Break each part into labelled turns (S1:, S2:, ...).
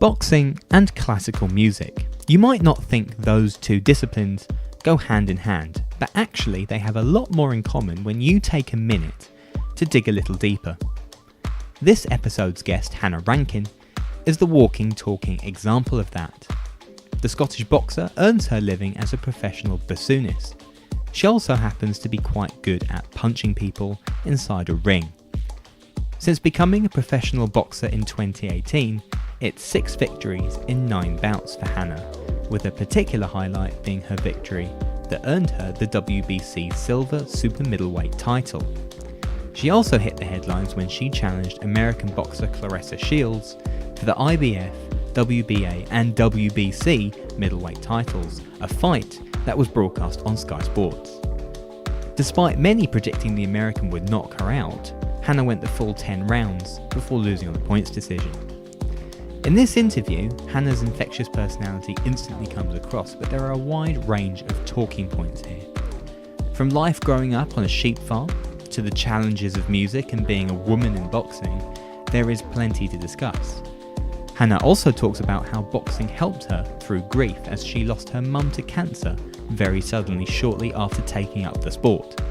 S1: Boxing and classical music. You might not think those two disciplines go hand in hand, but actually they have a lot more in common when you take a minute to dig a little deeper. This episode's guest, Hannah Rankin, is the walking, talking example of that. The Scottish boxer earns her living as a professional bassoonist. She also happens to be quite good at punching people inside a ring. Since becoming a professional boxer in 2018, it's 6 victories in 9 bouts for Hannah, with a particular highlight being her victory that earned her the WBC Silver Super Middleweight title. She also hit the headlines when she challenged American boxer Claressa Shields for the IBF, WBA and WBC middleweight titles, a fight that was broadcast on Sky Sports. Despite many predicting the American would knock her out, Hannah went the full 10 rounds before losing on a points decision. In this interview, Hannah's infectious personality instantly comes across, but there are a wide range of talking points here. From life growing up on a sheep farm, to the challenges of music and being a woman in boxing, there is plenty to discuss. Hannah also talks about how boxing helped her through grief as she lost her mum to cancer very suddenly shortly after taking up the sport.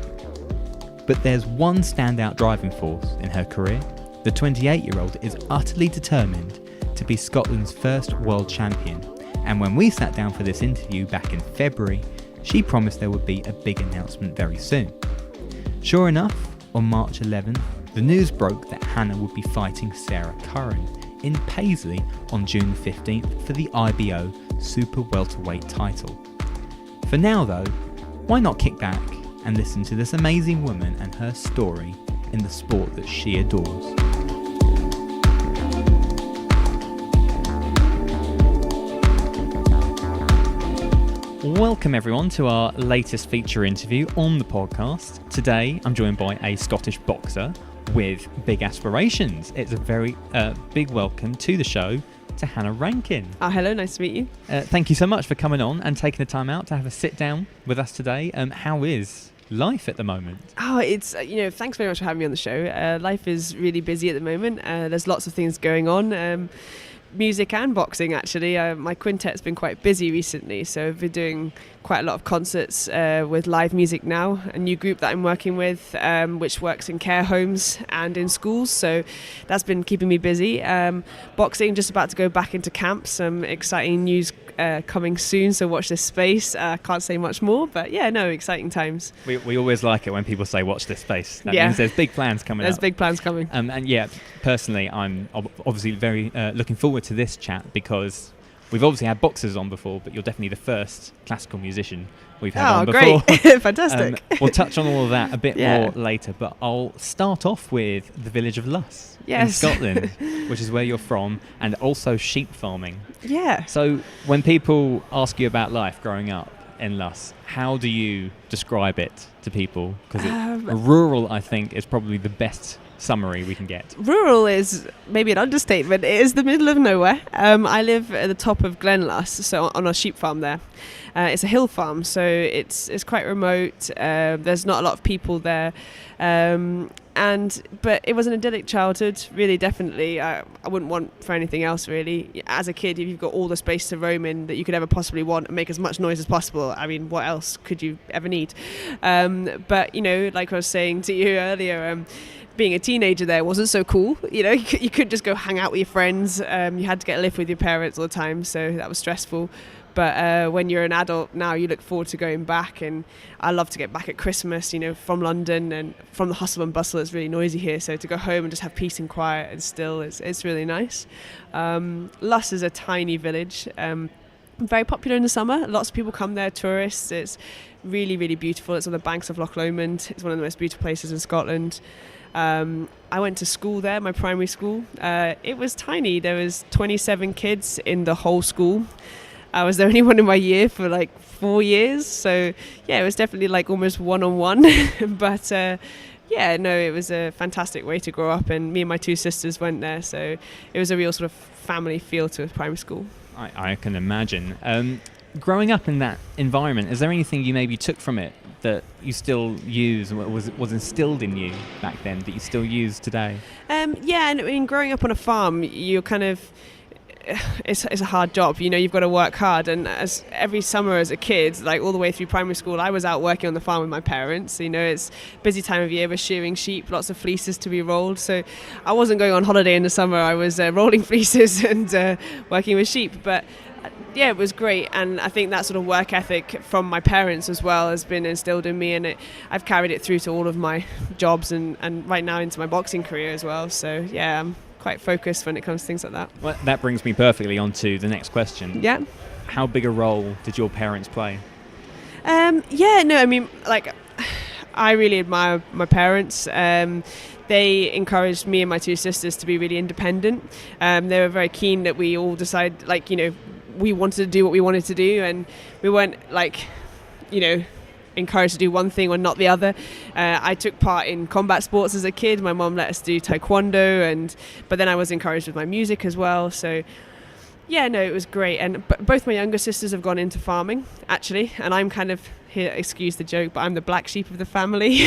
S1: But there's one standout driving force in her career. The 28-year-old is utterly determined to be Scotland's first world champion, and when we sat down for this interview back in February, she promised there would be a big announcement very soon. Sure enough, on March 11th, the news broke that Hannah would be fighting Sarah Curran in Paisley on June 15th for the IBO Super Welterweight title. For now though, why not kick back and listen to this amazing woman and her story in the sport that she adores. Welcome everyone to our latest feature interview on the podcast. Today I'm joined by a Scottish boxer with big aspirations. It's a very big welcome to the show to Hannah Rankin.
S2: Hello, nice to meet you.
S1: Thank you so much for coming on and taking the time out to have a sit down with us today. How is life at the moment?
S2: It's, thanks very much for having me on the show. Life is really busy at the moment. There's lots of things going on. Music and boxing, actually. My quintet's been quite busy recently, so I've been doing quite a lot of concerts with live music now. A new group that I'm working with, which works in care homes and in schools, so that's been keeping me busy. Boxing, just about to go back into camp. Some exciting news coming soon, so watch this space. Can't say much more, but exciting times.
S1: We always like it when people say watch this space. That means there's big plans coming
S2: There's big plans coming.
S1: Personally, I'm obviously very looking forward to this chat because we've obviously had boxers on before, but you're definitely the first classical musician we've had on before.
S2: Great. Fantastic.
S1: We'll touch on all of that a bit more later, but I'll start off with the village of Luss in Scotland, which is where you're from, and also sheep farming.
S2: Yeah.
S1: So when people ask you about life growing up in Luss, how do you describe it to people? Because rural, I think, is probably the best summary we can get. Rural
S2: is maybe an understatement. It is the middle of nowhere. I live at the top of Glen Luss, so on a sheep farm there. It's a hill farm, so it's quite remote. There's not a lot of people there, but it was an idyllic childhood, really, definitely. I wouldn't want for anything else, really. As a kid, if you've got all the space to roam in that you could ever possibly want and make as much noise as possible, I mean, what else could you ever need? But like I was saying to you earlier, being a teenager there wasn't so cool. You couldn't just go hang out with your friends. You had to get a lift with your parents all the time, so that was stressful. But when you're an adult now, you look forward to going back, and I love to get back at Christmas, from London and from the hustle and bustle. It's really noisy here, so to go home and just have peace and quiet and still, it's really nice. Luss is a tiny village, very popular in the summer. Lots of people come there, tourists. It's really, really beautiful. It's on the banks of Loch Lomond. It's one of the most beautiful places in Scotland. I went to school there, my primary school. It was tiny. There was 27 kids in the whole school. I was the only one in my year for like 4 years. So it was definitely like almost one-on-one. But it was a fantastic way to grow up. And me and my 2 sisters went there. So it was a real sort of family feel to primary school.
S1: I can imagine. Growing up in that environment, is there anything you maybe took from it that you still use, was instilled in you back then that you still use today?
S2: And growing up on a farm, you're kind of it's a hard job. You've got to work hard, and as every summer as a kid, like all the way through primary school, I was out working on the farm with my parents. It's a busy time of year. We're shearing sheep, lots of fleeces to be rolled, so I wasn't going on holiday in the summer. I was rolling fleeces and working with sheep. But yeah, it was great, and I think that sort of work ethic from my parents as well has been instilled in me, and I've carried it through to all of my jobs and right now into my boxing career as well. So yeah, I'm quite focused when it comes to things like that.
S1: Well, that brings me perfectly on to the next question.
S2: Yeah.
S1: How big a role did your parents play?
S2: I really admire my parents. They encouraged me and my two sisters to be really independent. They were very keen that we all decide, we wanted to do what we wanted to do, and we weren't encouraged to do one thing or not the other. I took part in combat sports as a kid. My mom let us do taekwondo, but then I was encouraged with my music as well. So yeah, no, it was great. And both my younger sisters have gone into farming, actually, and I'm kind of here, excuse the joke, but I'm the black sheep of the family.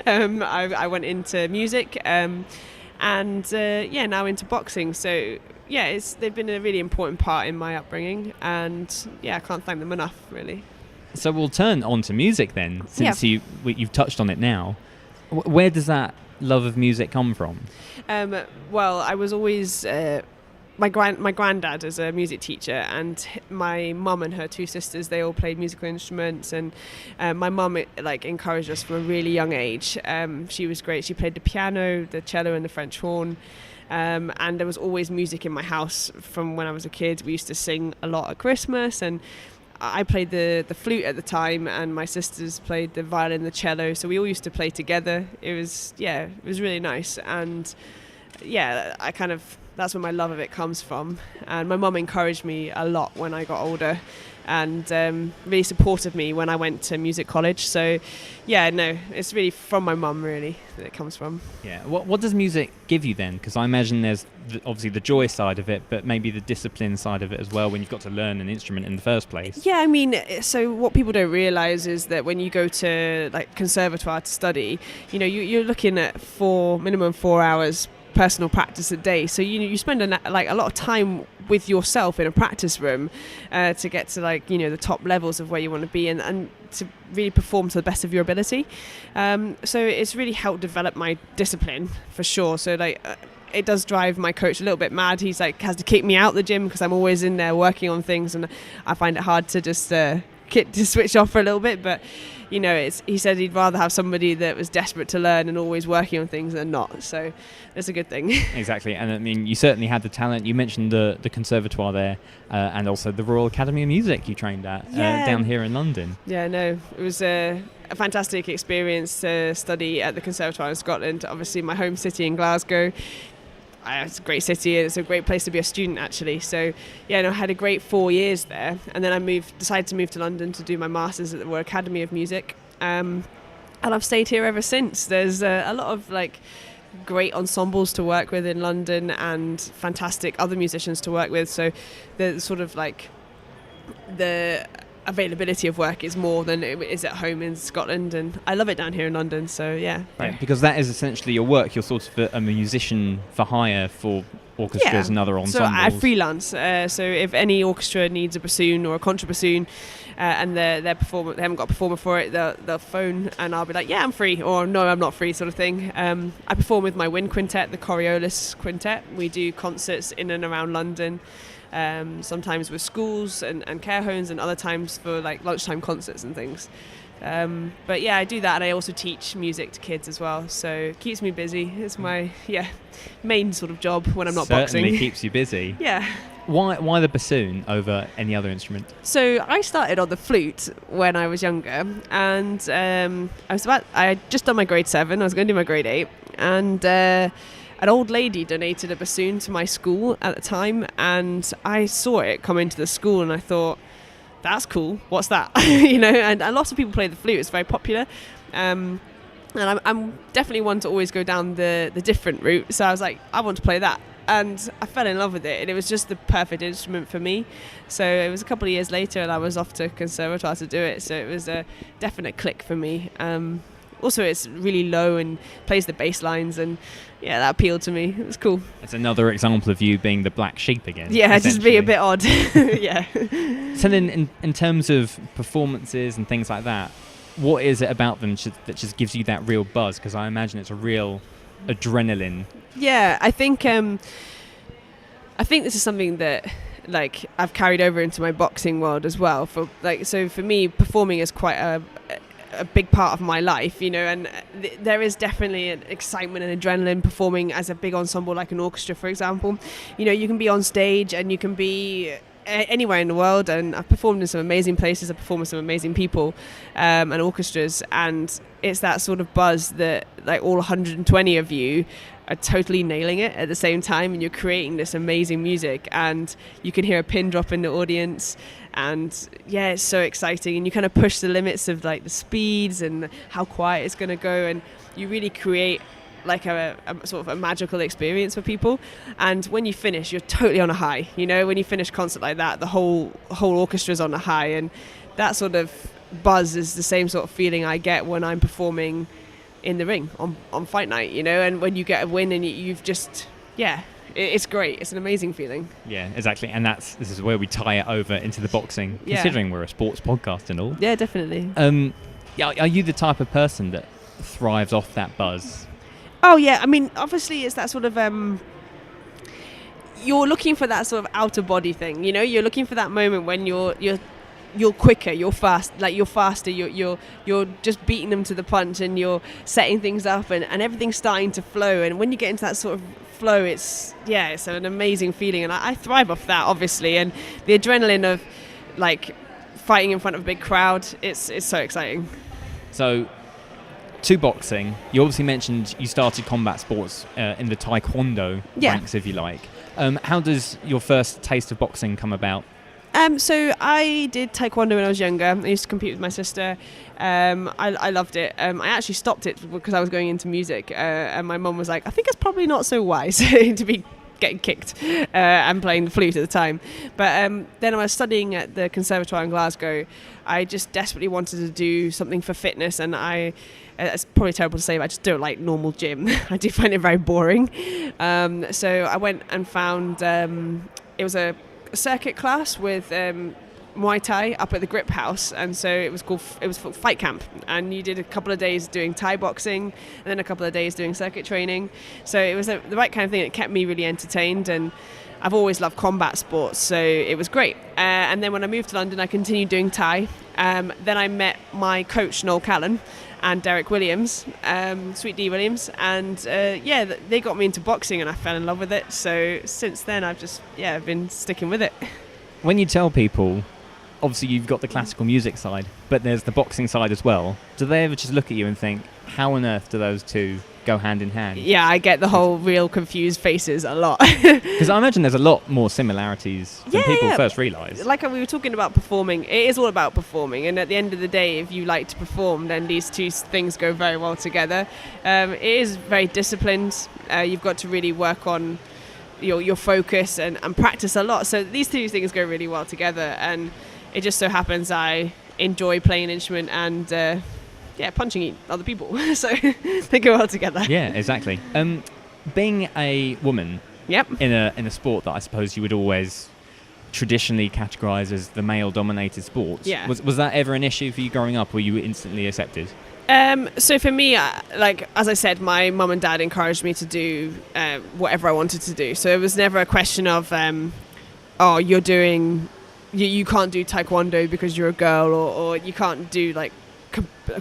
S2: I went into music now into boxing. So yeah, they've been a really important part in my upbringing, and yeah, I can't thank them enough, really.
S1: So we'll turn on to music then, since you've touched on it now. Where does that love of music come from?
S2: Well, I was always... my granddad is a music teacher, and my mum and her two sisters, they all played musical instruments, and my mum encouraged us from a really young age. She was great. She played the piano, the cello and the French horn, and there was always music in my house from when I was a kid. We used to sing a lot at Christmas, and I played the flute at the time, and my sisters played the violin, the cello, so we all used to play together. It was really nice, and yeah, that's where my love of it comes from. And my mum encouraged me a lot when I got older, and really supported me when I went to music college. So yeah, no, it's really from my mum, really, that it comes from. Yeah.
S1: What does music give you then? Because I imagine there's obviously the joy side of it, but maybe the discipline side of it as well, when you've got to learn an instrument in the first place.
S2: Yeah, I mean, so what people don't realise is that when you go to conservatoire to study, you're looking at minimum 4 hours personal practice a day, so you spend a lot of time with yourself in a practice room to get to the top levels of where you want to be, and to really perform to the best of your ability. So it's really helped develop my discipline for sure. So it does drive my coach a little bit mad. He's has to kick me out the gym because I'm always in there working on things, and I find it hard to just to switch off for a little bit. But he said he'd rather have somebody that was desperate to learn and always working on things than not. So it's a good thing.
S1: Exactly. And I mean, you certainly had the talent. You mentioned the conservatoire there, and also the Royal Academy of Music you trained at down here in London. Yeah, no, it was a fantastic experience to study at the Conservatoire in Scotland. Obviously my home city in Glasgow. It's a great city, and it's a great place to be a student, actually. So yeah, I had a great 4 years there, and then I decided to move to London to do my masters at the Royal Academy of Music, and I've stayed here ever since. There's a lot of great ensembles to work with in London, and fantastic other musicians to work with. So the sort of the availability of work is more than it is at home in Scotland, and I love it down here in London. So yeah. Right, because that is essentially your work. You're sort of a musician for hire for orchestras and other ensembles.
S2: So I freelance. So if any orchestra needs a bassoon or a contrabassoon, and they haven't got a performer for it, they'll phone, and I'll be like, yeah, I'm free, or no, I'm not free, sort of thing. I perform with my wind quintet, the Coriolis Quintet. We do concerts in and around London. Sometimes with schools and care homes, and other times for lunchtime concerts and things. But yeah, I do that, and I also teach music to kids as well, so it keeps me busy. It's my main sort of job when I'm not boxing.
S1: Certainly keeps you busy.
S2: Yeah.
S1: Why the bassoon over any other instrument? So
S2: I started on the flute when I was younger, and I had just done my grade 7. I was going to do my grade 8, and an old lady donated a bassoon to my school at the time, and I saw it come into the school, and I thought, that's cool, what's that? And a lot of people play the flute, it's very popular, and I'm definitely one to always go down the different route, so I was like, I want to play that, and I fell in love with it, and it was just the perfect instrument for me. So it was a couple of years later, and I was off to Conservatoire to do it, so it was a definite click for me. also it's really low and plays the bass lines, and yeah, that appealed to me. It was cool.
S1: It's another example of you being the black sheep again.
S2: Yeah, just be a bit odd. Yeah.
S1: So then in terms of performances and things like that, what is it about them that just gives you that real buzz? Because I imagine it's a real adrenaline.
S2: Yeah, I think this is something that like I've carried over into my boxing world as well. So for me, performing is quite a big part of my life, you know, and there is definitely an excitement and adrenaline performing as a big ensemble like an orchestra, for example. You know, you can be on stage and you can be anywhere in the world, and I've performed in some amazing places, I've performed with some amazing people and orchestras, and it's that sort of buzz that like all 120 of you are totally nailing it at the same time, and you're creating this amazing music, and you can hear a pin drop in the audience, and yeah, it's so exciting, and you kind of push the limits of like the speeds and how quiet it's going to go, and you really create like a sort of a magical experience for people. And when you finish, you're totally on a high, you know. When you finish a concert like that, the whole orchestra's on a high, and that sort of buzz is the same sort of feeling I get when I'm performing in the ring on fight night, you know. And when you get a win and you've just, yeah, it's great. It's an amazing feeling. Yeah,
S1: exactly. And this is where we tie it over into the boxing, considering we're a sports podcast and all.
S2: Yeah, definitely.
S1: Are you the type of person that thrives off that buzz?
S2: Oh yeah, I mean, obviously it's that sort of you're looking for that sort of outer body thing, you know. You're looking for that moment when you're quicker, you're faster, you're just beating them to the punch, and you're setting things up, and everything's starting to flow. And when you get into that sort of flow, it's an amazing feeling, and I thrive off that, obviously. And the adrenaline of like fighting in front of a big crowd, it's so exciting.
S1: So to boxing, you obviously mentioned you started combat sports in the taekwondo ranks, if you like. How does your first taste of boxing come about?
S2: So I did taekwondo when I was younger. I used to compete with my sister. I loved it. I actually stopped it because I was going into music, and my mum was like, I think it's probably not so wise to be getting kicked and playing the flute at the time. But then I was studying at the conservatoire in Glasgow. I just desperately wanted to do something for fitness, and it's probably terrible to say, but I just do it like normal gym. I do find it very boring. So I went and found it was a circuit class with Muay Thai up at the Grip House, and so it was called Fight Camp, and you did a couple of days doing Thai boxing and then a couple of days doing circuit training. So it was the right kind of thing that kept me really entertained, and I've always loved combat sports, so it was great. And then when I moved to London, I continued doing Thai. Then I met my coach Noel Callan and Derek Williams, Sweet D Williams, and they got me into boxing, and I fell in love with it. So since then, I've just been sticking with it.
S1: When you tell people, obviously you've got the classical music side, but there's the boxing side as well, do they ever just look at you and think, how on earth do those two go hand in hand?
S2: Yeah, I get the whole real confused faces a lot.
S1: Because I imagine there's a lot more similarities than people first realise.
S2: Like we were talking about performing, it is all about performing, and at the end of the day, if you like to perform, then these two things go very well together. It is very disciplined. You've got to really work on your focus and practice a lot. So these two things go really well together, and it just so happens I enjoy playing an instrument and punching other people. So they go well together.
S1: Yeah, exactly. Being a woman in a sport that I suppose you would always traditionally categorise as the male-dominated sports, was that ever an issue for you growing up, or were you instantly accepted?
S2: So for me, like as I said, my mum and dad encouraged me to do whatever I wanted to do. So it was never a question of, you can't do taekwondo because you're a girl, or you can't do like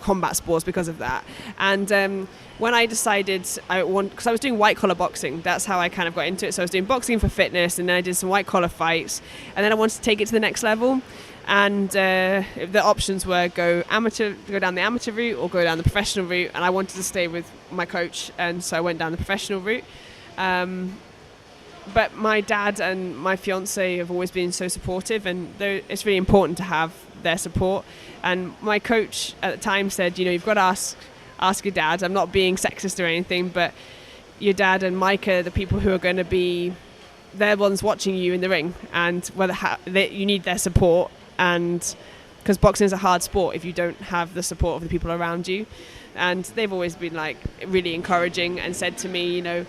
S2: combat sports because of that. And when I decided because I was doing white collar boxing, that's how I kind of got into it. So I was doing boxing for fitness, and then I did some white collar fights, and then I wanted to take it to the next level. And the options were go down the amateur route or go down the professional route, and I wanted to stay with my coach, and so I went down the professional route. But my dad and my fiance have always been so supportive, and it's really important to have their support. And my coach at the time said, you've got to ask your dad. I'm not being sexist or anything, but your dad and Mike are the people who are going to be, they're ones watching you in the ring, and you need their support. And because boxing is a hard sport if you don't have the support of the people around you. And they've always been like really encouraging and said to me, you know,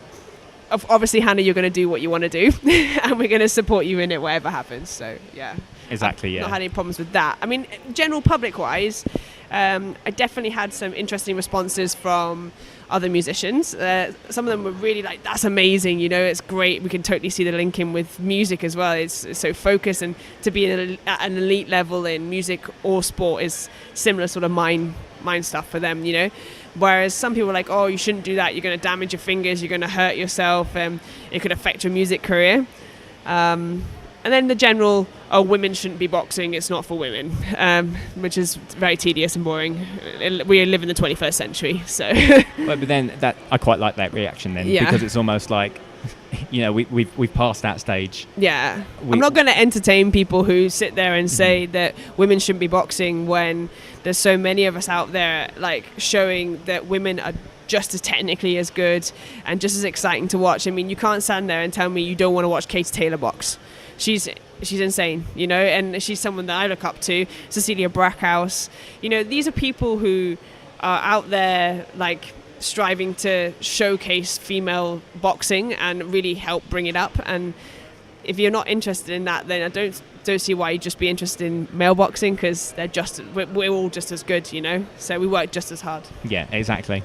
S2: obviously, Hannah, you're going to do what you want to do and we're going to support you in it, whatever happens. So, yeah.
S1: Exactly, yeah.
S2: Not had any problems with that. I mean, general public-wise, I definitely had some interesting responses from other musicians. Some of them were really like, that's amazing, you know, it's great. We can totally see the link in with music as well. It's so focused, and to be at an elite level in music or sport is similar sort of mind stuff for them, you know. Whereas some people are like, oh, you shouldn't do that, you're going to damage your fingers, you're going to hurt yourself, it could affect your music career. And then the general, oh, women shouldn't be boxing, it's not for women, which is very tedious and boring. We live in the 21st century, so.
S1: But then I quite like that reaction then, because it's almost like, you know, we've passed that stage.
S2: Yeah. I'm not going to entertain people who sit there and say that women shouldn't be boxing when there's so many of us out there like showing that women are just as technically as good and just as exciting to watch. I mean, you can't stand there and tell me you don't want to watch Katie Taylor box. She's insane, you know, and she's someone that I look up to. Cecilia Brackhouse, you know, these are people who are out there like striving to showcase female boxing and really help bring it up. And if you're not interested in that, then I don't see why you'd just be interested in male boxing, because we're all just as good, you know, so we work just as hard. Yeah,
S1: exactly.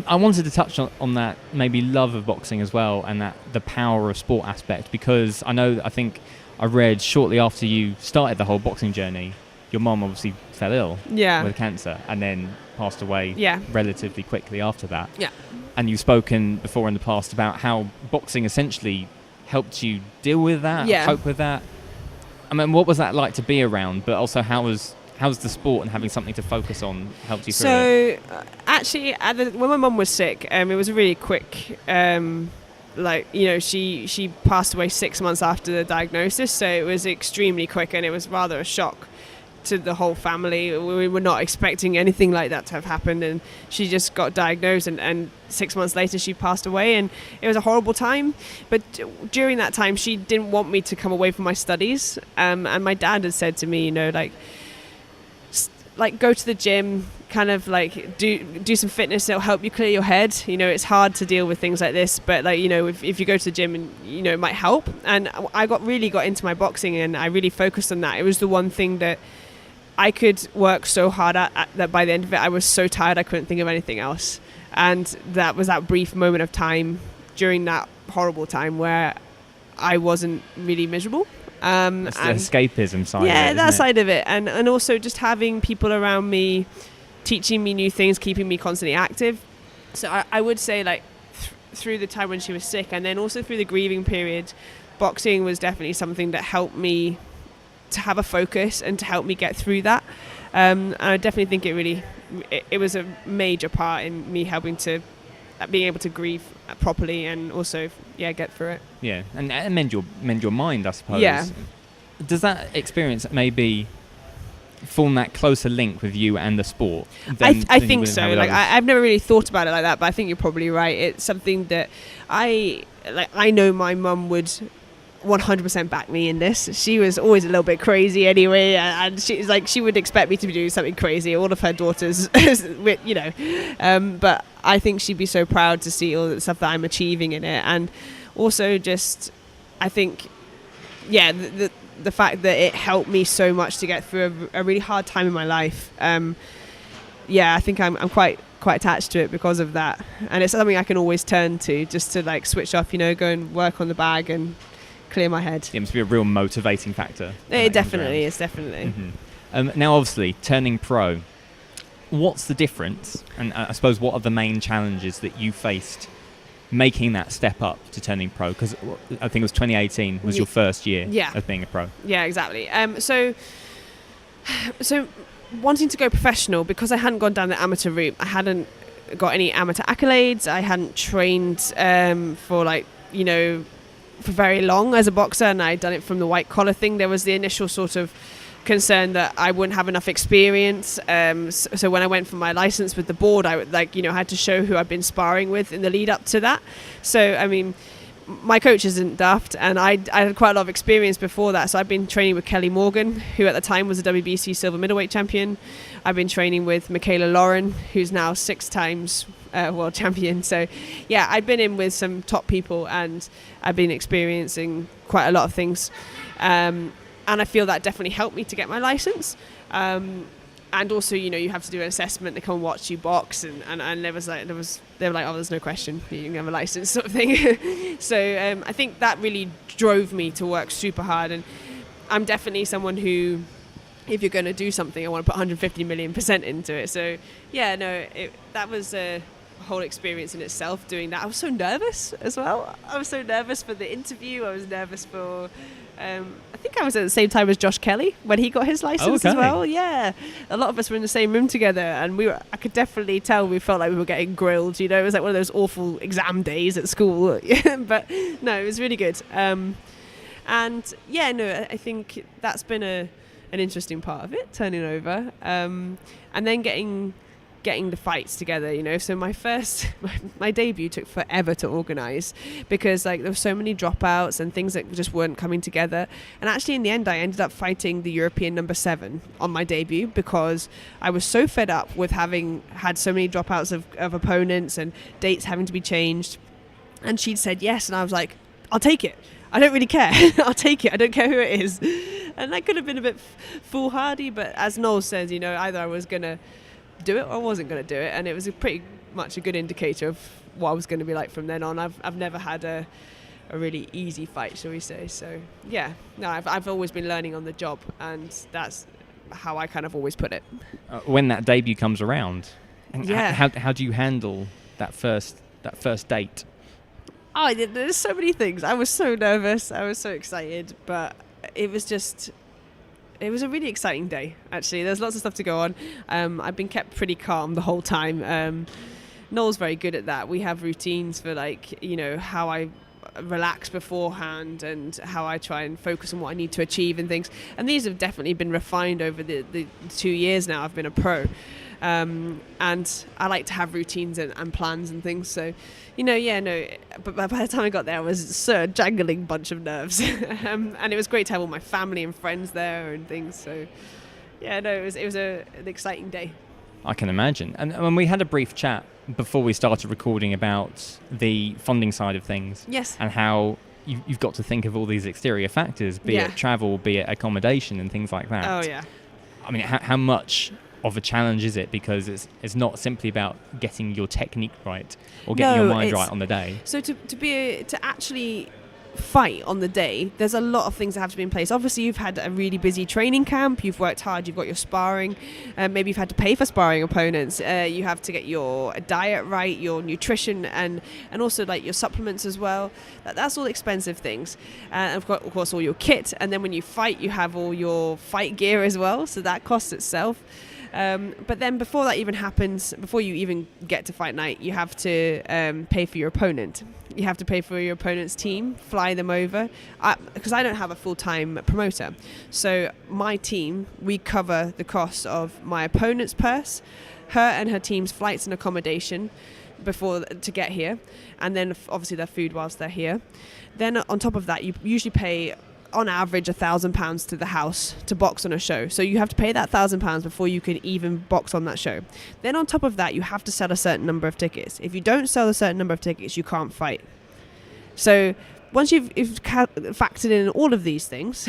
S1: I wanted to touch on that maybe love of boxing as well, and that the power of sport aspect, because I think I read shortly after you started the whole boxing journey, your mum obviously fell ill with cancer and then passed away relatively quickly after that.
S2: Yeah.
S1: And you've spoken before in the past about how boxing essentially helped you deal with that, cope with that. I mean, what was that like to be around, but also how's the sport and having something to focus on helped you through it?
S2: So, actually, when my mum was sick, it was a really quick, she passed away 6 months after the diagnosis, so it was extremely quick, and it was rather a shock to the whole family. We were not expecting anything like that to have happened, and she just got diagnosed, and 6 months later she passed away, and it was a horrible time. But during that time, she didn't want me to come away from my studies, and my dad had said to me, you know, like go to the gym, kind of like do some fitness, it'll help you clear your head. You know, it's hard to deal with things like this, but like, you know, if you go to the gym, and you know, it might help. And I really got into my boxing, and I really focused on that. It was the one thing that I could work so hard at that by the end of it I was so tired I couldn't think of anything else. And that was that brief moment of time during that horrible time where I wasn't really miserable.
S1: That's the escapism side of it,
S2: that side of it, and also just having people around me teaching me new things, keeping me constantly active. So I would say, like, through the time when she was sick, and then also through the grieving period, boxing was definitely something that helped me to have a focus and to help me get through that. And I definitely think it was a major part in me helping to being able to grieve properly and also get through it. Yeah,
S1: and mend your mind, I suppose.
S2: Yeah.
S1: Does that experience maybe form that closer link with you and the sport?
S2: I think so. Like I've never really thought about it like that, but I think you're probably right. It's something that I know my mum would 100% back me in this. She was always a little bit crazy anyway, and she's like, she would expect me to do something crazy. All of her daughters, you know, but I think she'd be so proud to see all the stuff that I'm achieving in it. And also just, I think, the fact that it helped me so much to get through a really hard time in my life. I think I'm quite attached to it because of that. And it's something I can always turn to just to like switch off, you know, go and work on the bag and clear my head.
S1: It must be a real motivating factor.
S2: It definitely is, definitely.
S1: Mm-hmm. Now, obviously, turning pro, what's the difference? And I suppose what are the main challenges that you faced making that step up to turning pro? Because I think it was 2018 was your first year of being a pro.
S2: Yeah, exactly. So wanting to go professional, because I hadn't gone down the amateur route, I hadn't got any amateur accolades, I hadn't trained for for very long as a boxer, and I'd done it from the white collar thing. There was the initial sort of concern that I wouldn't have enough experience. So when I went for my license with the board, I would had to show who I'd been sparring with in the lead up to that. So I mean, my coach isn't daft, and I had quite a lot of experience before that. So I've been training with Kelly Morgan, who at the time was a WBC silver middleweight champion. I've been training with Michaela Lauren, who's now 6 times world champion. So yeah, I've been in with some top people, and I've been experiencing quite a lot of things. And I feel that definitely helped me to get my license. And also, you have to do an assessment. They come and watch you box, and they were like, oh, there's no question, you can have a license, sort of thing. So I think that really drove me to work super hard. And I'm definitely someone who, if you're going to do something, I want to put 150 million% into it. So yeah, no, that was a whole experience in itself doing that. I was so nervous as well. I was so nervous for the interview. I was nervous for I think I was at the same time as Josh Kelly when he got his license as well. Yeah, a lot of us were in the same room together, and I could definitely tell we felt like we were getting grilled. It was like one of those awful exam days at school. But no, it was really good. And yeah, no, I think that's been an interesting part of it, turning over, and then getting the fights together. So my debut took forever to organise, because like there were so many dropouts and things that just weren't coming together. And actually in the end I ended up fighting the European number 7 on my debut, because I was so fed up with having had so many dropouts of opponents and dates having to be changed. And she'd said yes, and I was like, I'll take it, I don't really care. I'll take it, I don't care who it is. And that could have been a bit foolhardy, but as Noel says, either I was gonna do it or I wasn't going to do it, and it was pretty much a good indicator of what I was going to be like from then on. I've never had a really easy fight, shall we say. So yeah, no, I've always been learning on the job, and that's how I kind of always put it.
S1: When that debut comes around,
S2: yeah,
S1: how do you handle that first date?
S2: Oh, there's so many things. I was so nervous, I was so excited, but it was a really exciting day, actually. There's lots of stuff to go on. I've been kept pretty calm the whole time. Noel's very good at that. We have routines for how I relax beforehand and how I try and focus on what I need to achieve and things. And these have definitely been refined over the 2 years now I've been a pro. And I like to have routines and plans and things. So, but by the time I got there, I was so a jangling bunch of nerves. And it was great to have all my family and friends there and things. So, yeah, no, it was an exciting day.
S1: I can imagine. And when we had a brief chat before we started recording about the funding side of things.
S2: Yes.
S1: And how you've got to think of all these exterior factors, be it travel, be it accommodation and things like that.
S2: Oh, yeah.
S1: I mean, how much of a challenge is it? Because it's not simply about getting your technique right or getting your mind right on the day.
S2: So to actually fight on the day, there's a lot of things that have to be in place. Obviously, you've had a really busy training camp, you've worked hard, you've got your sparring, maybe you've had to pay for sparring opponents, you have to get your diet right, your nutrition, and also like your supplements as well. That's all expensive things. Of course all your kit, and then when you fight you have all your fight gear as well, so that costs itself. But then before that even happens, before you even get to fight night, you have to pay for your opponent. You have to pay for your opponent's team, fly them over. Because I don't have a full-time promoter. So my team, we cover the cost of my opponent's purse, her and her team's flights and accommodation to get here. And then obviously their food whilst they're here. Then on top of that, you usually pay on average £1,000 to the house to box on a show. So you have to pay that £1,000 before you can even box on that show. Then on top of that, you have to sell a certain number of tickets. If you don't sell a certain number of tickets, you can't fight. So once you've factored in all of these things,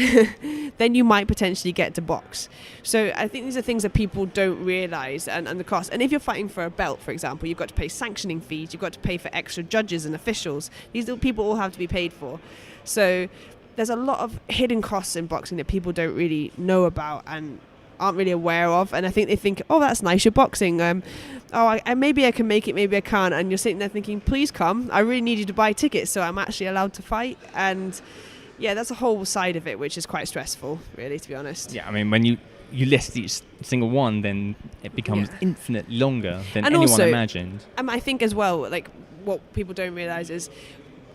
S2: then you might potentially get to box. So I think these are things that people don't realise, and the cost. And if you're fighting for a belt, for example, you've got to pay sanctioning fees, you've got to pay for extra judges and officials. These people all have to be paid for. So there's a lot of hidden costs in boxing that people don't really know about and aren't really aware of. And I think they think, oh, that's nice, you're boxing. Maybe I can make it, maybe I can't. And you're sitting there thinking, please come. I really need you to buy tickets so I'm actually allowed to fight. And yeah, that's a whole side of it, which is quite stressful, really, to be honest.
S1: Yeah, I mean, when you list each single one, then it becomes infinitely longer than
S2: and
S1: anyone
S2: also,
S1: imagined.
S2: I think as well, like what people don't realise is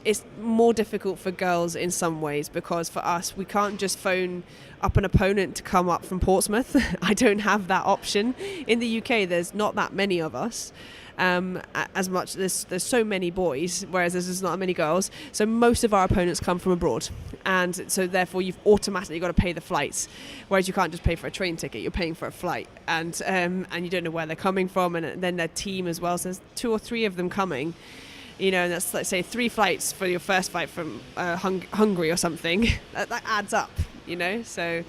S2: it's more difficult for girls in some ways, because for us, we can't just phone up an opponent to come up from Portsmouth. I don't have that option. In the UK, there's not that many of us. as much. There's so many boys, whereas there's not many girls. So most of our opponents come from abroad, and so therefore you've automatically got to pay the flights, whereas you can't just pay for a train ticket. You're paying for a flight, and you don't know where they're coming from, and then their team as well. So there's 2 or 3 of them coming. You know, and that's, let's say, 3 flights for your first fight from Hungary or something. that adds up, you know. So,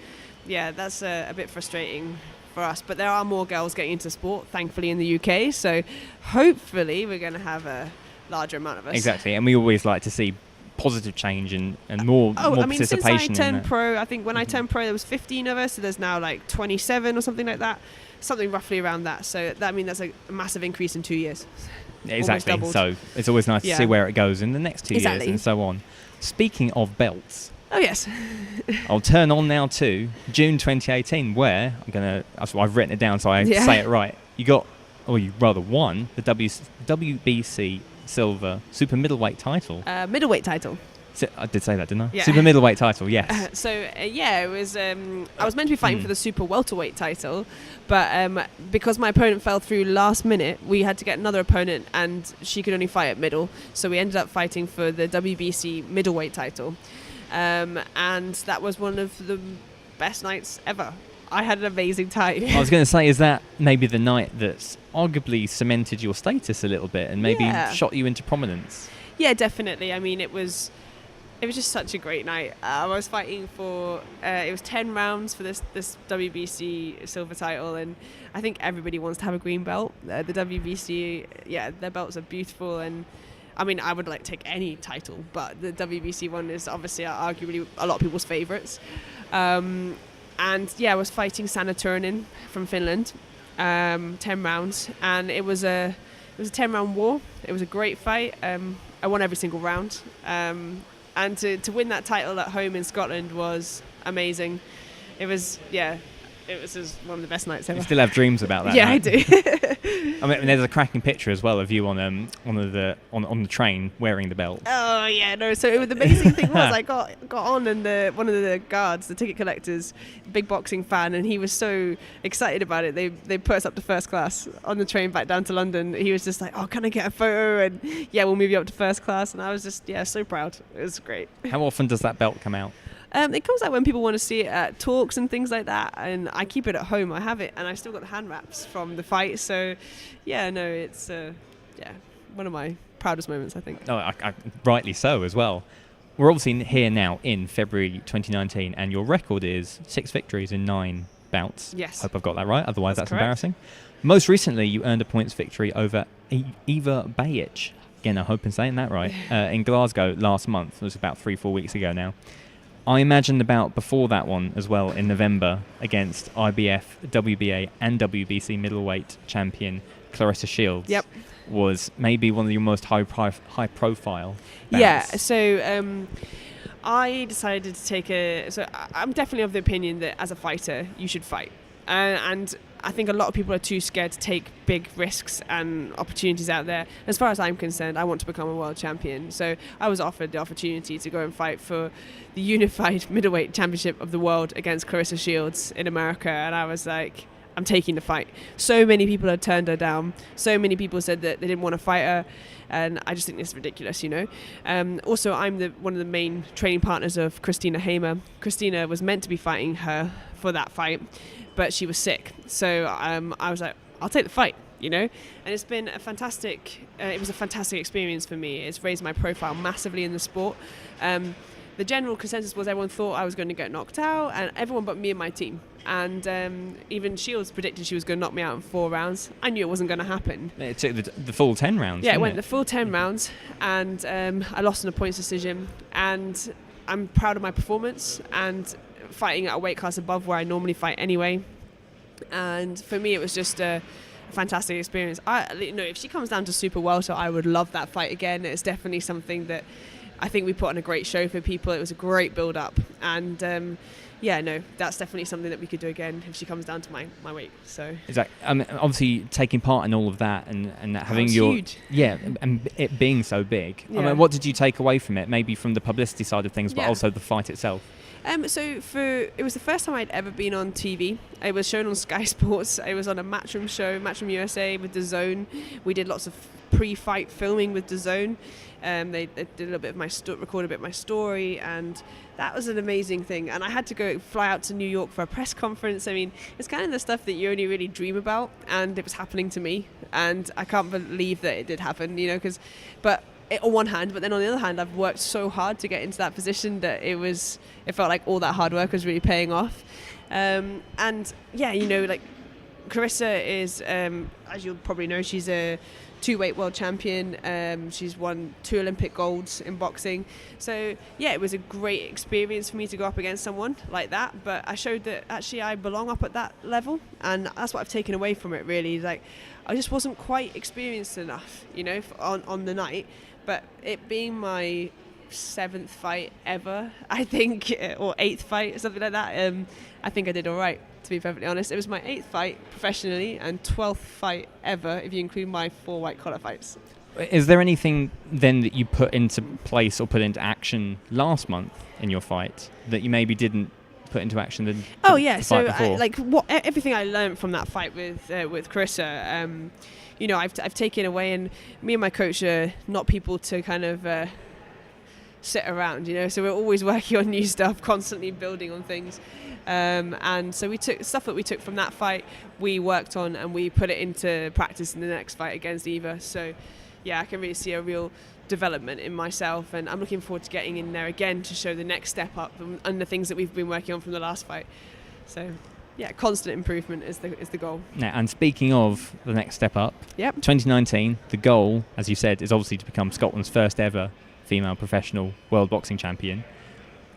S2: yeah, that's a bit frustrating for us. But there are more girls getting into sport, thankfully, in the UK. So, hopefully, we're going to have a larger amount of us.
S1: Exactly, and we always like to see positive change and more participation.
S2: Since I turned pro, I think when I turned pro, there was 15 of us. So there's now like 27 or something like that. Something roughly around that. So, that's a massive increase in 2 years.
S1: Exactly. So it's always nice to see where it goes in the next 2 years and so on. Speaking of belts.
S2: Oh, yes.
S1: I'll turn on now to June 2018, where I've written it down so I say it right. You won the WBC Silver Super Middleweight title.
S2: Middleweight title.
S1: I did say that, didn't I?
S2: Yeah.
S1: Super middleweight title, yes.
S2: It was. I was meant to be fighting for the super welterweight title, but because my opponent fell through last minute, we had to get another opponent, and she could only fight at middle. So we ended up fighting for the WBC middleweight title, and that was one of the best nights ever. I had an amazing time. I
S1: was going to say, is that maybe the night that's arguably cemented your status a little bit and maybe shot you into prominence?
S2: Yeah, definitely. I mean, it was just such a great night. I was fighting for it was 10 rounds for this WBC silver title, and I think everybody wants to have a green belt. The WBC, their belts are beautiful, and I mean, I would like take any title, but the WBC one is obviously arguably a lot of people's favourites. And I was fighting Sanna Turunen from Finland, 10 rounds, and it was a 10-round war. It was a great fight. I won every single round. And to win that title at home in Scotland was amazing. It was just one of the best nights ever.
S1: You still have dreams about that?
S2: Yeah, night? I
S1: do. I mean, there's a cracking picture as well of you on the train wearing the belt.
S2: Oh yeah, no. So the amazing thing was I got on, and one of the guards, the ticket collectors, big boxing fan, and he was so excited about it. They put us up to first class on the train back down to London. He was just like, "Oh, can I get a photo?" And we'll move you up to first class. And I was just so proud. It was great.
S1: How often does that belt come out?
S2: It comes out when people want to see it at talks and things like that, and I keep it at home. I have it, and I still got the hand wraps from the fight. So, it's one of my proudest moments, I think.
S1: Oh, I rightly so as well. We're obviously here now in February 2019, and your record is 6 victories in 9 bouts.
S2: Yes.
S1: Hope I've got that right. Otherwise, that's
S2: correct.
S1: Embarrassing. Most recently, you earned a points victory over Eva Bajic. Again, I hope I'm saying that right. In Glasgow last month. It was about 3-4 weeks ago now. I imagine the bout before that one as well in November against IBF, WBA and WBC middleweight champion Claressa Shields was maybe one of your most high profile bouts.
S2: Yeah, so I decided to take I'm definitely of the opinion that as a fighter you should fight. And I think a lot of people are too scared to take big risks and opportunities out there. As far as I'm concerned, I want to become a world champion. So I was offered the opportunity to go and fight for the unified middleweight championship of the world against Claressa Shields in America. And I was like, I'm taking the fight. So many people had turned her down. So many people said that they didn't want to fight her. And I just think it's ridiculous, Also, I'm one of the main training partners of Christina Hamer. Christina was meant to be fighting her for that fight, but she was sick. So I was like, I'll take the fight, And it's been it was a fantastic experience for me. It's raised my profile massively in the sport. The general consensus was everyone thought I was going to get knocked out, and everyone but me and my team. And even Shields predicted she was going to knock me out in 4 rounds. I knew it wasn't going to happen.
S1: It took the full 10 rounds.
S2: Yeah, it went the full 10 rounds, and I lost in a points decision. And I'm proud of my performance, and fighting at a weight class above where I normally fight anyway. And for me, it was just a fantastic experience. If she comes down to super welter, I would love that fight again. It's definitely something that I think we put on a great show for people. It was a great build up, and that's definitely something that we could do again if she comes down to my weight. So
S1: exactly. Obviously taking part in all of that and having
S2: huge.
S1: And it being so big.
S2: Yeah.
S1: What did you take away from it? Maybe from the publicity side of things, but also the fight itself.
S2: It was the first time I'd ever been on TV. It was shown on Sky Sports. I was on a Matchroom show, Matchroom USA with DAZN. We did lots of pre-fight filming with DAZN. They did a little bit of recorded a bit of my story, and that was an amazing thing. And I had to fly out to New York for a press conference. I mean, it's kind of the stuff that you only really dream about, and it was happening to me, and I can't believe that it did happen, on one hand, but then on the other hand, I've worked so hard to get into that position that it felt like all that hard work was really paying off. Claressa is, as you'll probably know, she's a 2-weight world champion. She's won 2 Olympic golds in boxing. So yeah, it was a great experience for me to go up against someone like that. But I showed that actually I belong up at that level, and that's what I've taken away from it. Really, like I just wasn't quite experienced enough, on the night. But it being my 7th fight ever, I think, or 8th fight, something like that, I think I did all right, to be perfectly honest. It was my 8th fight professionally and 12th fight ever, if you include my 4 white collar fights.
S1: Is there anything then that you put into place or put into action last month in your fight that you maybe didn't put into action the fight before?
S2: Everything I learned from that fight with Claressa, I've taken away, and me and my coach are not people to kind of sit around, so we're always working on new stuff, constantly building on things, and so we took stuff that we took from that fight, we worked on, and we put it into practice in the next fight against Eva. So yeah, I can really see a real development in myself, and I'm looking forward to getting in there again to show the next step up and the things that we've been working on from the last fight. So yeah, constant improvement is the goal.
S1: Now, and speaking of the next step up, 2019, the goal, as you said, is obviously to become Scotland's first ever female professional world boxing champion.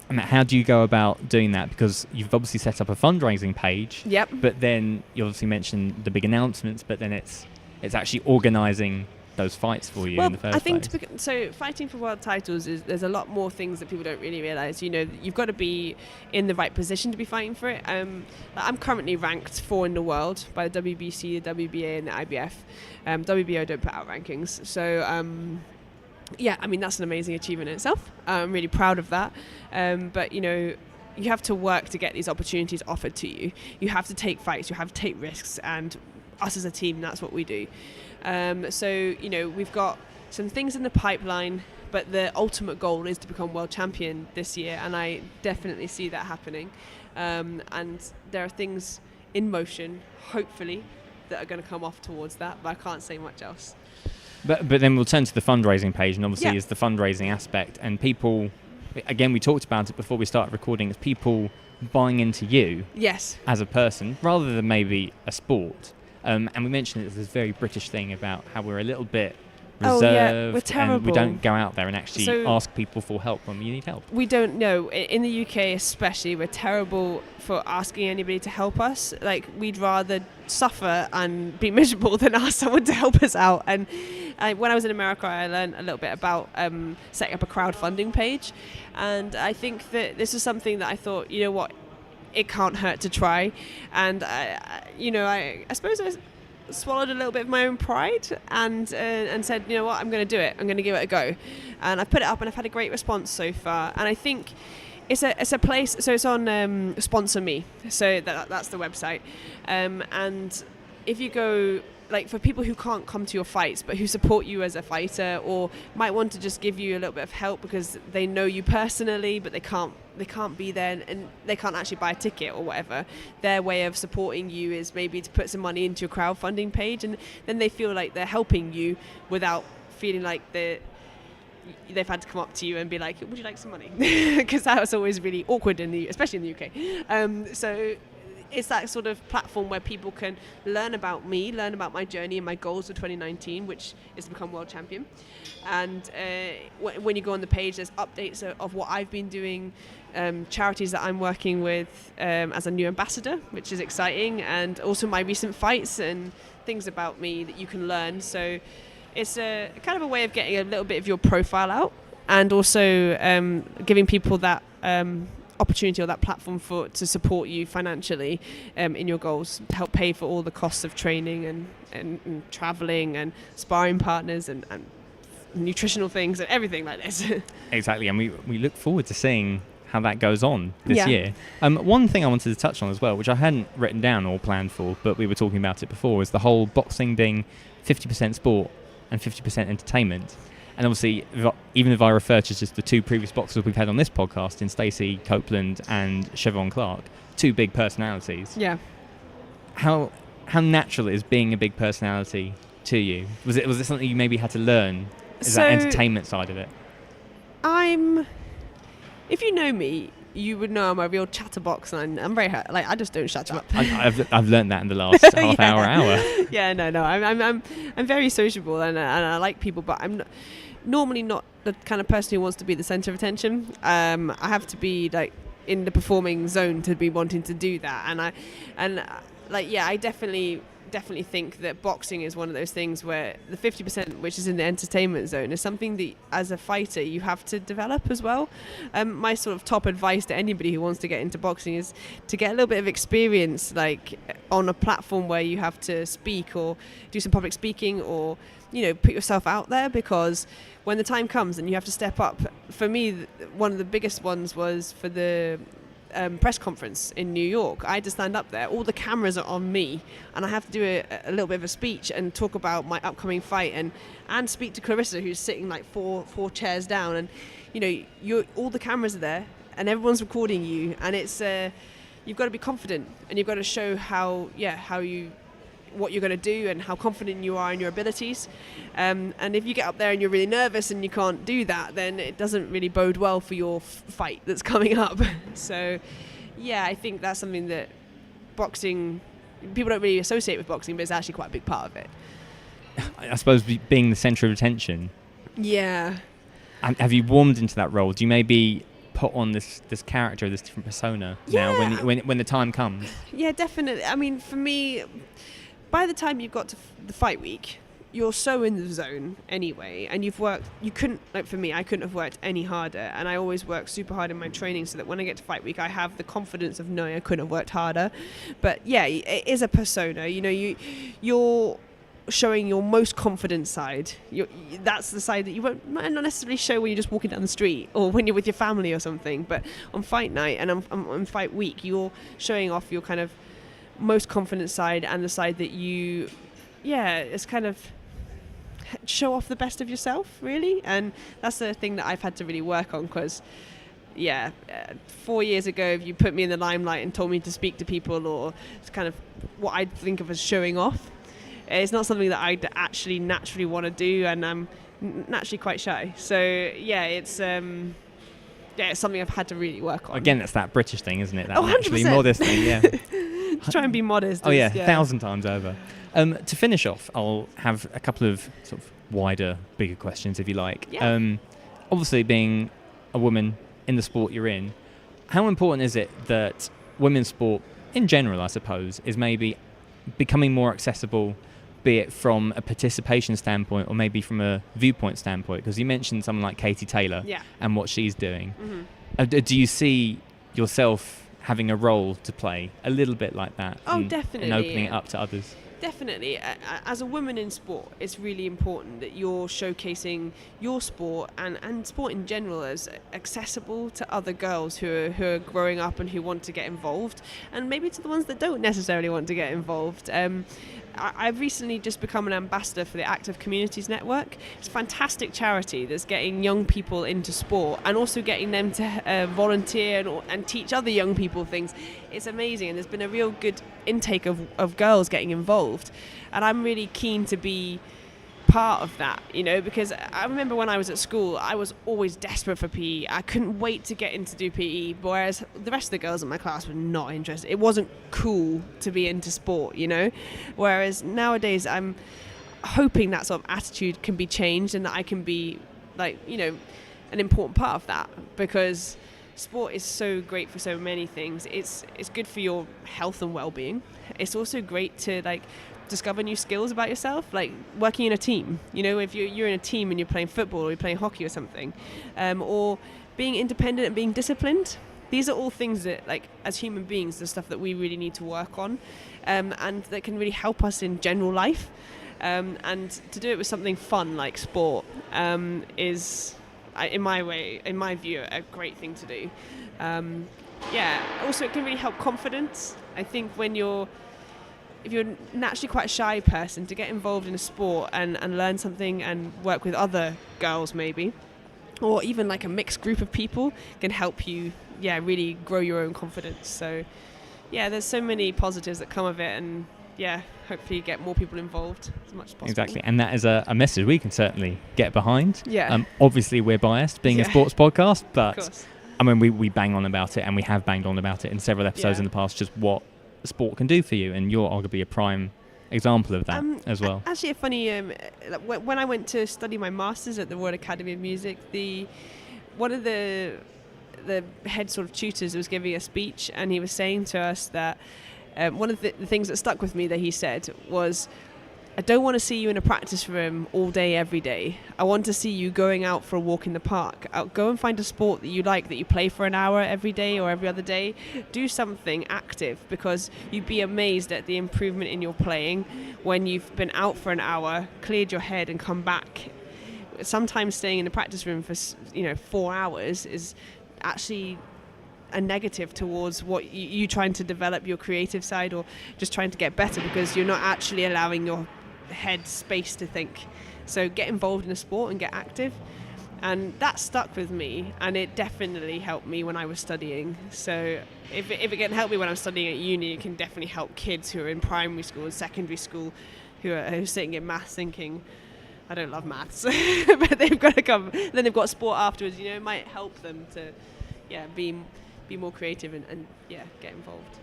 S1: And how do you go about doing that? Because you've obviously set up a fundraising page, but then you obviously mentioned the big announcements, but then it's actually organising those fights for you in the first place.
S2: So fighting for world titles there's a lot more things that people don't really realise. You've got to be in the right position to be fighting for it. I'm currently ranked 4 in the world by the WBC, the WBA and the IBF. WBO don't put out rankings. So that's an amazing achievement in itself. I'm really proud of that. But you have to work to get these opportunities offered to you. You have to take fights, you have to take risks, and us as a team, that's what we do. We've got some things in the pipeline, but the ultimate goal is to become world champion this year, and I definitely see that happening. And there are things in motion, hopefully, that are going to come off towards that, but I can't say much else.
S1: But then we'll turn to the fundraising page, and obviously is the fundraising aspect, and people, again, we talked about it before we started recording, it's people buying into you as a person rather than maybe a sport. And we mentioned it as this very British thing about how we're a little bit reserved,
S2: we're terrible.
S1: And we don't go out there and actually ask people for help when we need help.
S2: We don't know. In the UK especially, we're terrible for asking anybody to help us. Like, we'd rather suffer and be miserable than ask someone to help us out. And when I was in America, I learned a little bit about setting up a crowdfunding page. And I think that this is something that I thought, it can't hurt to try. And I suppose I swallowed a little bit of my own pride and said, I'm going to do it. I'm going to give it a go. And I've put it up, and I've had a great response so far. And I think it's a place. So it's on Sponsor Me. So that's the website. And if you go, like, for people who can't come to your fights but who support you as a fighter, or might want to just give you a little bit of help because they know you personally but they can't be there and they can't actually buy a ticket or whatever, their way of supporting you is maybe to put some money into your crowdfunding page, and then they feel like they're helping you without feeling like they've had to come up to you and be like, would you like some money? Because that was always really awkward especially in the UK. So it's that sort of platform where people can learn about me, learn about my journey and my goals for 2019, which is to become world champion. And when you go on the page, there's updates of what I've been doing, charities that I'm working with as a new ambassador, which is exciting, and also my recent fights and things about me that you can learn. So it's a kind of a way of getting a little bit of your profile out, and also giving people that opportunity or that platform to support you financially in your goals, to help pay for all the costs of training and traveling and sparring partners and nutritional things and everything like this.
S1: Exactly, and we look forward to seeing how that goes on this year. One thing I wanted to touch on as well, which I hadn't written down or planned for, but we were talking about it before, is the whole boxing being 50% sport and 50% entertainment. And obviously, even if I refer to just the two previous boxers we've had on this podcast, in Stacey Copeland and Siobhan Clark, two big personalities.
S2: Yeah.
S1: How natural is being a big personality to you? Was it something you maybe had to learn? Is that entertainment side of it?
S2: If you know me, you would know I'm a real chatterbox, and I'm very I just don't shut up.
S1: I've learned that in the last half hour.
S2: Yeah, no. I'm very sociable and I like people, but I'm normally not the kind of person who wants to be the center of attention. I have to be like in the performing zone to be wanting to do that, I definitely think that boxing is one of those things where the 50%, which is in the entertainment zone, is something that as a fighter you have to develop as well. My sort of top advice to anybody who wants to get into boxing is to get a little bit of experience, like on a platform where you have to speak or do some public speaking, or put yourself out there, because when the time comes and you have to step up. For me, one of the biggest ones was for the press conference in New York. I had to stand up there, all the cameras are on me, and I have to do a little bit of a speech and talk about my upcoming fight and speak to Claressa, who's sitting like four chairs down, and all the cameras are there and everyone's recording you, and it's you've got to be confident and you've got to show what you're going to do and how confident you are in your abilities, and if you get up there and you're really nervous and you can't do that, then it doesn't really bode well for your fight that's coming up. So I think that's something that boxing, people don't really associate with boxing, but it's actually quite a big part of it.
S1: I suppose being the centre of attention.
S2: Yeah.
S1: And have you warmed into that role? Do you maybe put on this character, this different persona now when the time comes? Yeah,
S2: definitely. I mean, for me, by the time you've got to the fight week, you're so in the zone anyway, and I couldn't have worked any harder, and I always work super hard in my training so that when I get to fight week I have the confidence of knowing I couldn't have worked harder. But it is a persona, you're showing your most confident side. That's the side that you might not necessarily show when you're just walking down the street or when you're with your family or something, but on fight night and on fight week you're showing off your kind of most confident side, and the side that it's kind of show off the best of yourself, really. And that's the thing that I've had to really work on, because 4 years ago, if you put me in the limelight and told me to speak to people, or it's kind of what I'd think of as showing off, it's not something that I'd actually naturally want to do, and I'm naturally quite shy. So it's something I've had to really work on.
S1: Again, that's that British thing, isn't it? That
S2: 100%.
S1: Naturally modest thing, yeah.
S2: Try and be modest.
S1: 1,000 times over. To finish off, I'll have a couple of sort of wider, bigger questions, if you like.
S2: Yeah.
S1: Obviously, being a woman in the sport you're in, how important is it that women's sport, in general, I suppose, is maybe becoming more accessible, be it from a participation standpoint or maybe from a viewpoint standpoint? Because you mentioned someone like Katie Taylor and what she's doing. Mm-hmm. Do you see yourself having a role to play a little bit like that?
S2: Definitely.
S1: And opening it up to others?
S2: Definitely. As a woman in sport, it's really important that you're showcasing your sport and sport in general as accessible to other girls who are growing up and who want to get involved, and maybe to the ones that don't necessarily want to get involved. I've recently just become an ambassador for the Active Communities Network. It's a fantastic charity that's getting young people into sport and also getting them to volunteer and teach other young people things. It's amazing, and there's been a real good intake of girls getting involved, and I'm really keen to be part of that, because I remember when I was at school, I was always desperate for PE. I couldn't wait to get into do PE, whereas the rest of the girls in my class were not interested. It wasn't cool to be into sport, whereas nowadays I'm hoping that sort of attitude can be changed, and that I can be an important part of that, because sport is so great for so many things. It's good for your health and well-being. It's also great to discover new skills about yourself, like working in a team. If you're in a team and you're playing football or you're playing hockey or something, or being independent and being disciplined. These are all things that, as human beings, the stuff that we really need to work on, and that can really help us in general life. And to do it with something fun like sport is, in my view, a great thing to do. Also it can really help confidence. I think if you're naturally quite a shy person, to get involved in a sport and learn something and work with other girls maybe, or even like a mixed group of people, can help you really grow your own confidence. So there's so many positives that come of it, and hopefully get more people involved as much as possible.
S1: Exactly, and that is a message we can certainly get behind. Obviously we're biased being a sports podcast, but I mean we bang on about it, and we have banged on about it in several episodes in the past, just what sport can do for you, and you're arguably a prime example of that as well.
S2: Actually, a funny when I went to study my masters at the Royal Academy of Music, one of the head sort of tutors was giving a speech, and he was saying to us that one of the things that stuck with me that he said was, I don't want to see you in a practice room all day, every day. I want to see you going out for a walk in the park. Go and find a sport that you like, that you play for an hour every day or every other day. Do something active, because you'd be amazed at the improvement in your playing when you've been out for an hour, cleared your head and come back. Sometimes staying in the practice room for 4 hours is actually a negative towards what you trying to develop your creative side, or just trying to get better, because you're not actually allowing your head space to think. So get involved in a sport and get active, and that stuck with me, and it definitely helped me when I was studying. So if it can help me when I'm studying at uni, it can definitely help kids who are in primary school and secondary school who are sitting in maths thinking, I don't love maths, but they've got to come. Then they've got sport afterwards. It might help them to be more creative and get involved.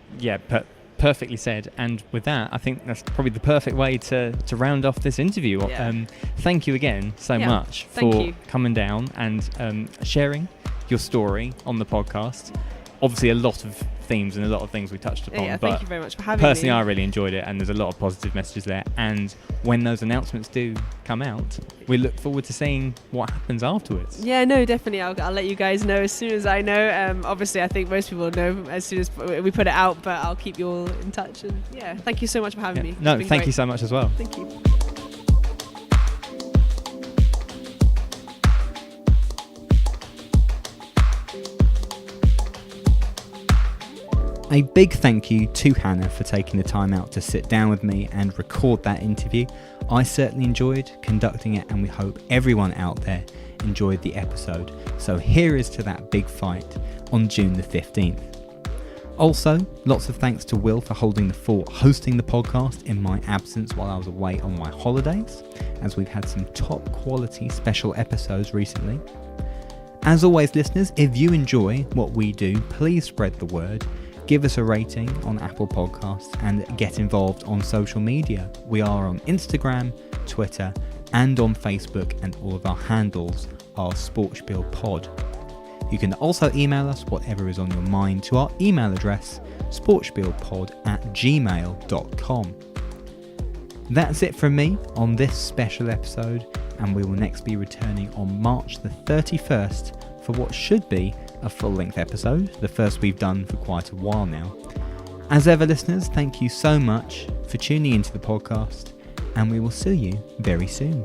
S1: Perfectly said. And with that, I think that's probably the perfect way to round off this interview. Thank you again so much for coming down and sharing your story on the podcast. Obviously a lot of themes and a lot of things we touched upon,
S2: thank you very much for having me.
S1: Personally, I really enjoyed it, and there's a lot of positive messages there, and when those announcements do come out, we look forward to seeing what happens afterwards.
S2: Definitely. I'll let you guys know as soon as I know. Obviously I think most people know as soon as we put it out, but I'll keep you all in touch, and thank you so much for having me.
S1: Thank you so much as well.
S2: Thank you.
S1: A big thank you to Hannah for taking the time out to sit down with me and record that interview. I certainly enjoyed conducting it, and we hope everyone out there enjoyed the episode. So here is to that big fight on June the 15th. Also, lots of thanks to Will for holding the fort, hosting the podcast in my absence while I was away on my holidays, as we've had some top quality special episodes recently. As always, listeners, if you enjoy what we do, please spread the word. Give us a rating on Apple Podcasts and get involved on social media. We are on Instagram, Twitter, and on Facebook, and all of our handles are SportSpiel Pod. You can also email us whatever is on your mind to our email address, sportspielpod@gmail.com. That's it from me on this special episode, and we will next be returning on March the 31st for what should be a full-length episode, the first we've done for quite a while now. As ever, listeners, thank you so much for tuning into the podcast, and we will see you very soon.